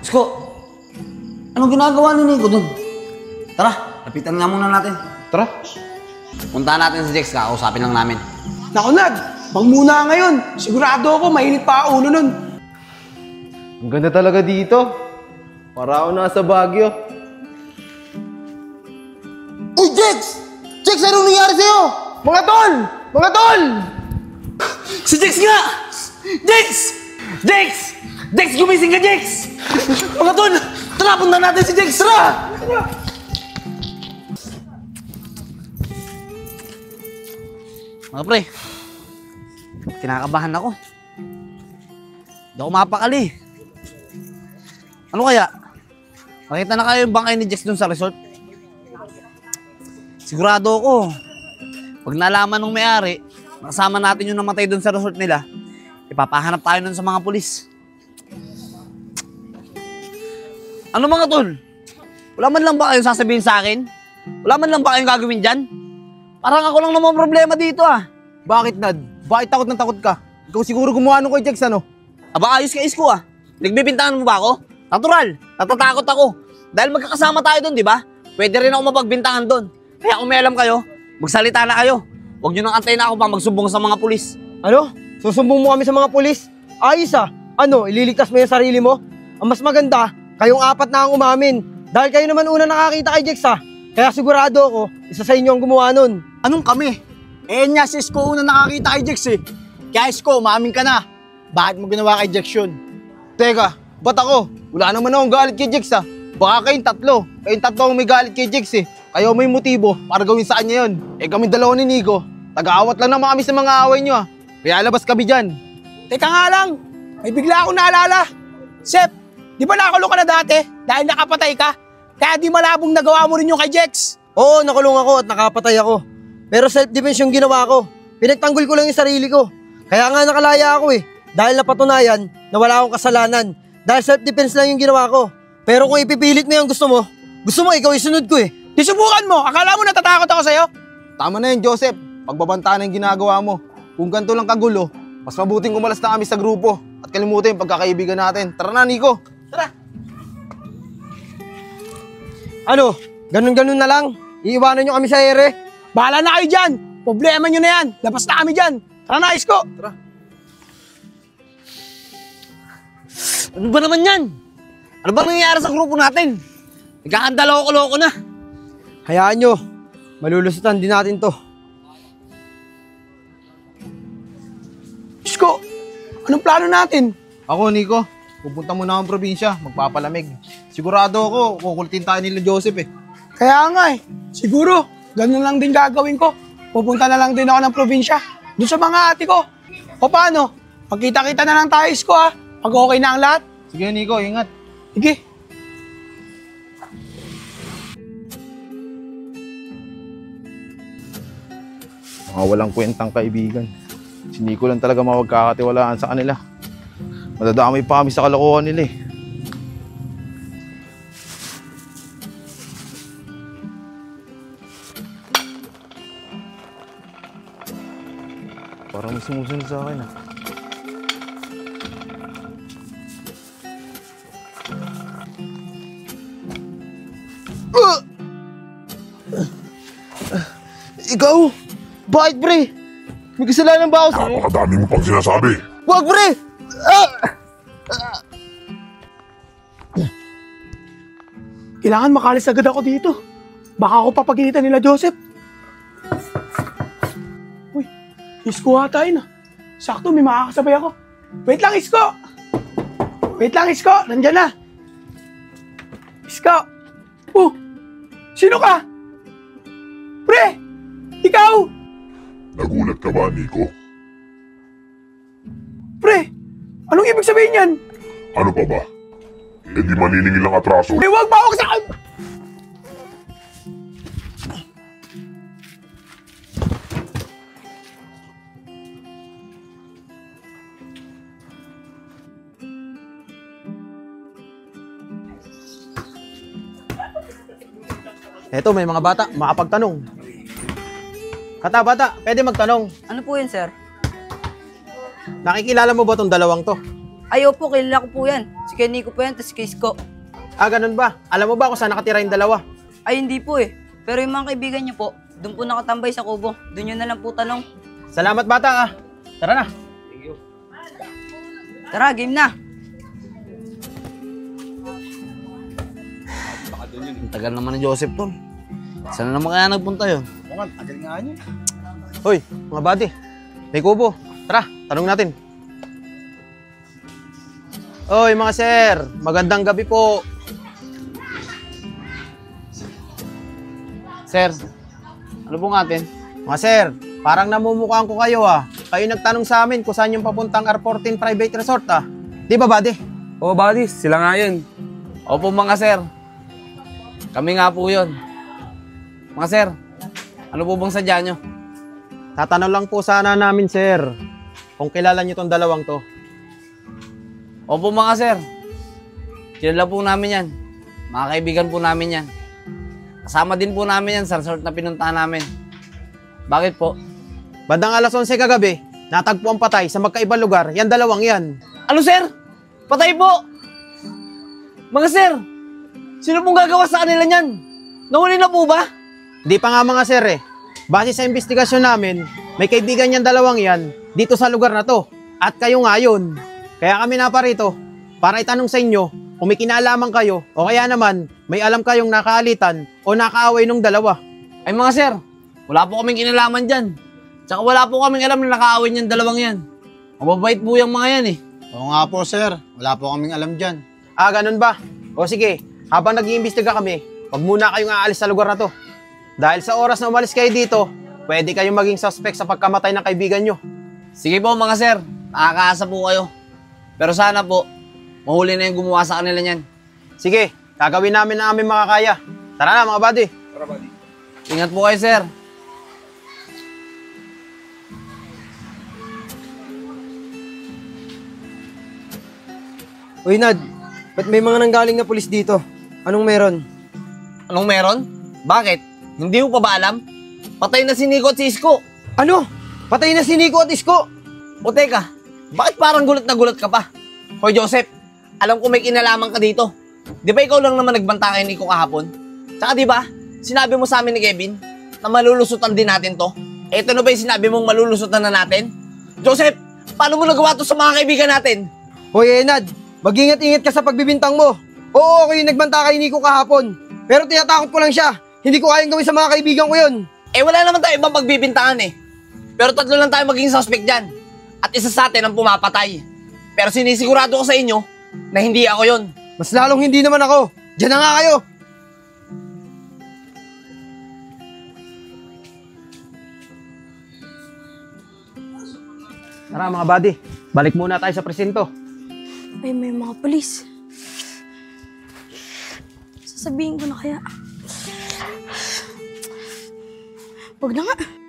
Isko, anong ginagawa ni Nico dun? Tara, lapitan nga muna natin. Tara. Punta natin si Jex, kakausapin lang namin. Naku, Nad, wag muna ngayon. Sigurado ako, mainit pa ulo nun. Ang ganda talaga dito. Para ako nasa Baguio. Uy, Jex! Jex, anong nangyari sa'yo? Mga tol! Mga tol! Si Jex nga! Jex! Jex! Jex, gumising ka, Jex! Mga tol, tara, punta natin si Jex, tara! Mga pre, kinakabahan ako. Hindi ako mapakali. Ano kaya? Nakita na kayo yung bangkay ni Jex dun sa resort? Sigurado ako, pag nalaman ng may-ari, nakasama natin yung namatay dun sa resort nila, ipapahanap tayo nun sa mga pulis. Ano mga tol? Wala man lang ba kayong sasabihin sa akin? Wala man lang ba kayong gagawin dyan? Parang ako lang naman problema dito ah. Bakit, Nad? Bakit takot na takot ka? Ikaw siguro gumawa nung kay Jex, ano? Aba, ayos ka Isko ah. Nagbibintangan mo ba ako? Natural, natatakot ako. Dahil magkakasama tayo doon, di ba? Pwede rin ako mapagbintangan doon. Kaya kung may alam kayo, magsalita na kayo. Huwag nyo nang antayin na ako pa magsumbong sa mga pulis. Ano? Susumbong mo kami sa mga pulis? Ayos ah. Ano, ililigtas mo yung sarili mo? Ang mas maganda, kayong apat na ang umamin. Dahil kayo naman una nakakita kay Jex ah. Kaya sigurado ako, isa sa inyo ang gumawa nun. Anong kami? Eh niya si Isko una nakakita kay Jex eh. Kaya Isko, maamin ka na. Bakit mo ginawa kay Jex yun? Teka, ba't ako? Wala naman akong galit kay Jex, ah. Baka kayong tatlo. Kayong tatlo ang may galit kay Jex, eh. Kayo may motibo para gawin sa kanya yun. Eh kami dalawa ni Nico, taga-awat lang naman kami sa mga away nyo, ah. Kaya labas kami dyan. Teka nga lang, may bigla akong naalala. Sep, di ba nakulong ka na dati dahil nakapatay ka? Kaya di malabong nagawa mo rin yung kay Jex. Oo, nakulong ako at nakapatay ako. Pero self-defense yung ginawa ko. Pinagtanggol ko lang yung sarili ko. Kaya nga nakalaya ako eh. Dahil napatunayan na wala akong kasalanan. Dahil self-defense lang yung ginawa ko. Pero kung ipipilit mo yung gusto mo ikaw isunod ko eh. Di subukan mo, akala mo natatakot ako sa'yo? Tama na yun, Joseph. Pagbabantaan na yung ginagawa mo. Kung ganito lang kagulo, mas mabuting umalas na kami sa grupo at kalimutan yung pagkakaibigan natin. Tara na, Nico. Tara. Ano? Ganun-ganun na lang? Iiwanan nyo kami sa ere? Bahala na kayo dyan. Problema nyo na yan. Labas na kami dyan. Tara na, Isko. Tara. Ano ba naman yan? Ano bang nangyayari sa grupo natin? Nagkakandaloko-loko na. Hayaan nyo. Malulusutan din natin to. Isko, anong plano natin? Ako, Nico, pupunta muna akong probinsya, magpapalamig. Sigurado ako, kukultin tayo nila Joseph eh. Kaya nga eh. Siguro, ganun lang din gagawin ko. Pupunta na lang din ako ng probinsya. Doon sa mga ate ko. O paano? Magkita-kita na lang tayo, Isko ha. Pag okay na ang lahat. Sige, Nico, ingat. Sige. Mga walang kwentang kaibigan. Si Nico lang talaga mapagkakatiwalaan sa kanila. Madadamay pa kami sa kalokohan nila eh. Parang may sumusunod sa akin ah. Ikaw? Bakit, pre? May kasalanan ba ako sa'yo? Napakadami mo pang sinasabi. Wag, pre! Kailangan makalis agad ako dito. Baka ako papaginitan nila Joseph. Uy, Isko ata yun ah. Sakto, may makakasabay ako. Wait lang, Isko! Wait lang, Isko! Nandyan na! Isko! Sino ka? Pre! Ikaw! Nagulat ka ba, Nico? Pre! Anong ibig sabihin yan? Ano pa ba? Eh di maniningil ang atraso. May huwag mawag sa akin! Eto, may mga bata, makapagtanong. Bata, pwede magtanong. Ano po yun, sir? Nakikilala mo ba tong dalawang to? Ayaw po, kilala ko po yan. Si kay Nico po yan, tas kay Isko. Ah, ganun ba? Alam mo ba kung saan nakatira yung dalawa? Ay, hindi po eh. Pero yung mga kaibigan niyo po, doon po nakatambay sa kubo. Doon yun na lang po tanong. Salamat bata ah. Tara na. Tara, game na. Ang tagal naman ni Joseph tol. Saan na naman kaya nagpunta yun? Hoy, mga buddy. May kubo. Tara, tanong natin. Oy, mga sir. Magandang gabi po. Sir, ano pong atin? Mga sir, parang namumukhaan ko kayo ah. Kayo nagtanong sa amin kung saan yung papuntang R14 Private Resort ah. Di ba, buddy? Oo, buddy. Sila nga yun. Opo mga sir. Kami nga po yun. Mga sir, ano po bang sadya nyo? Tatanong lang po sana namin, sir, kung kilala niyo tong dalawang to. Opo mga sir. Kilala po namin yan. Mga kaibigan po namin yan. Kasama din po namin yan sa resort na pinuntahan namin. Bakit po? Bandang alas 11 kagabi, natagpuan patay sa magkaibang lugar, yan dalawang yan. Ano sir? Patay po! Mga sir, sino pong gagawa sa kanila niyan? Nahuli na po ba? Di pa nga mga sir eh. Base sa investigasyon namin, may kaibigan yan dalawang yan dito sa lugar na to. At kayo nga yun. Kaya kami naparito para itanong sa inyo kung may kinalaman kayo o kaya naman may alam kayong nakaalitan o nakaaway nung dalawa. Ay mga sir, wala po kaming kinalaman dyan. Tsaka wala po kaming alam na nakaaway niyan dalawang yan. Mababait po yung mga yan eh. Oo nga po, sir. Wala po kaming alam dyan. Ah, ganun ba? O sige, habang nag-iimbestiga kami, wag muna kayong aalis sa lugar na to. Dahil sa oras na umalis kayo dito, pwede kayong maging suspect sa pagkamatay ng kaibigan nyo. Sige po mga sir, nakakaasa po kayo. Pero sana po, mahuli na yung gumawa sa kanila niyan. Sige, gagawin namin ang aming makakaya. Tara na mga buddy. Ingat po kayo sir. Uy, Nad, ba't may mga nanggaling na pulis dito? Anong meron? Anong meron? Bakit? Hindi mo pa ba alam? Patay na si Nico at si Isko. Ano? Patay na si Nico at Isko? O teka, bakit parang gulat na gulat ka pa? Hoy Joseph, alam ko may kinalaman ka dito. Di ba ikaw lang naman nagbanta kay Nico kahapon? Tsaka di ba, sinabi mo sa amin ni Kevin na malulusutan din natin to? Eto na ba yung sinabi mong malulusutan na natin? Joseph, paano mo nagawa to sa mga kaibigan natin? Hoy, Nad, mag-ingat-ingat ka sa pagbibintang mo. Oo, ako yung nagbanta kay Nico kahapon. Pero tinatakot ko lang siya. Hindi ko kayang gawin sa mga kaibigan ko yun. Eh wala naman tayo ibang pagbibintangan eh. Pero tatlo lang tayo maging suspect dyan. At isa sa atin ang pumapatay. Pero sinisigurado ko sa inyo na hindi ako yon. Mas lalong hindi naman ako. Diyan na nga kayo. Tara mga buddy, balik muna tayo sa presinto. Ay, may mga polis. Sasabihin ko na kaya. Wag na nga.